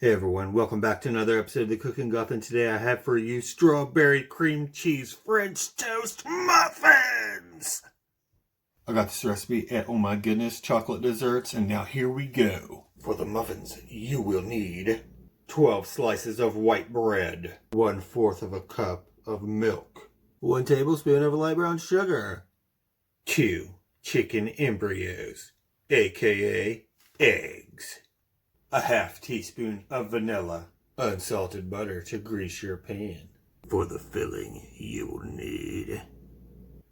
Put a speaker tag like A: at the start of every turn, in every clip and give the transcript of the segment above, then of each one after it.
A: Hey everyone, welcome back to another episode of the Cooking Guff, and today I have for you strawberry cream cheese French toast muffins! I got this recipe at Oh My Goodness Chocolate Desserts, and now here we go. For the muffins, you will need 12 slices of white bread, 1/4 of a cup of milk, 1 tablespoon of light brown sugar, 2 chicken embryos, aka eggs, a 1/2 teaspoon of vanilla, unsalted butter to grease your pan. For the filling, you will need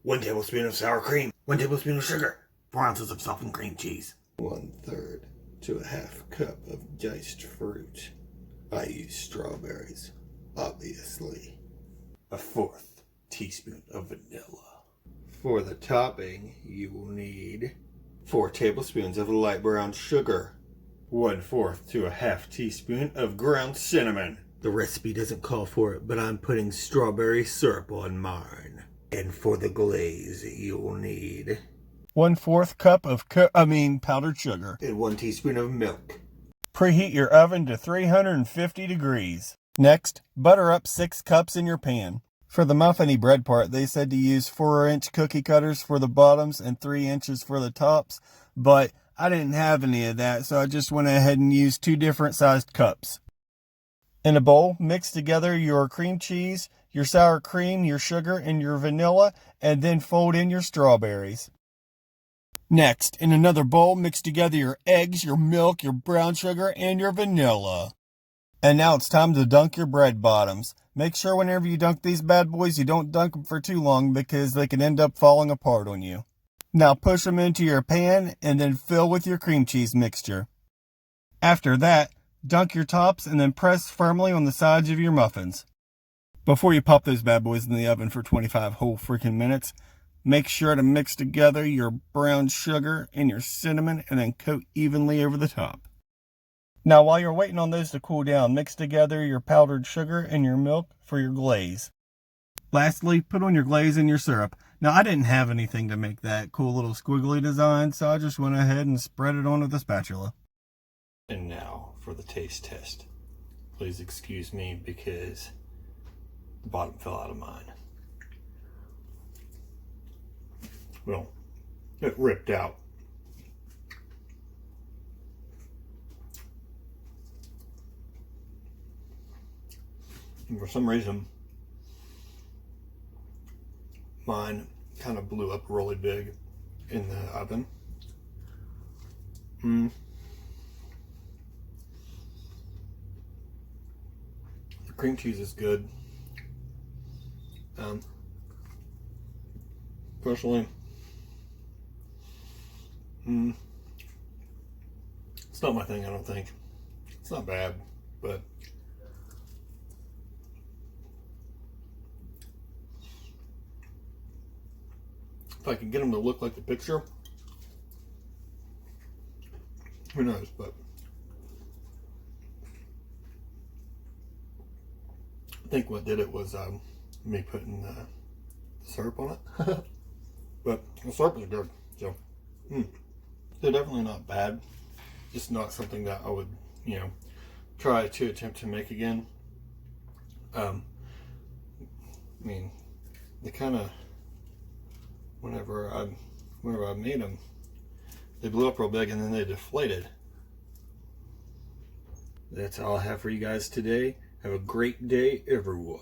A: 1 tablespoon of sour cream, 1 tablespoon of sugar, 4 ounces of softened cream cheese, 1/3 to a 1/2 cup of diced fruit. I use strawberries, obviously. A 1/4 teaspoon of vanilla. For the topping, you will need 4 tablespoons of light brown sugar, 1/4 to a 1/2 teaspoon of ground cinnamon. The recipe doesn't call for it, but I'm putting strawberry syrup on mine. And for the glaze, you'll need
B: 1/4 cup of powdered sugar.
A: and 1 teaspoon of milk.
B: Preheat your oven to 350 degrees. Next, butter up 6 cups in your pan. For the muffiny bread part, they said to use 4-inch cookie cutters for the bottoms and 3 inches for the tops, but I didn't have any of that, so I just went ahead and used 2 different sized cups. In a bowl, mix together your cream cheese, your sour cream, your sugar, and your vanilla, and then fold in your strawberries. Next, in another bowl, mix together your eggs, your milk, your brown sugar, and your vanilla. And now it's time to dunk your bread bottoms. Make sure whenever you dunk these bad boys, you don't dunk them for too long because they can end up falling apart on you. Now push them into your pan and then fill with your cream cheese mixture. After that, dunk your tops and then press firmly on the sides of your muffins. Before you pop those bad boys in the oven for 25 whole freaking minutes, make sure to mix together your brown sugar and your cinnamon and then coat evenly over the top. Now while you're waiting on those to cool down, mix together your powdered sugar and your milk for your glaze. Lastly, put on your glaze and your syrup. Now I didn't have anything to make that cool little squiggly design, so I just went ahead and spread it on with a spatula.
A: And now for the taste test. Please excuse me because the bottom fell out of mine. Well, it ripped out. And for some reason, mine kind of blew up really big in the oven. The cream cheese is good. Personally, it's not my thing, I don't think. It's not bad, but if I can get them to look like the picture, who knows, but I think what did it was me putting the syrup on it. But the syrup is good, so they're definitely not bad. Just not something that I would, try to attempt to make again. I mean, they kind of, whenever I made them, they blew up real big and then they deflated. That's all I have for you guys today. Have a great day, everyone.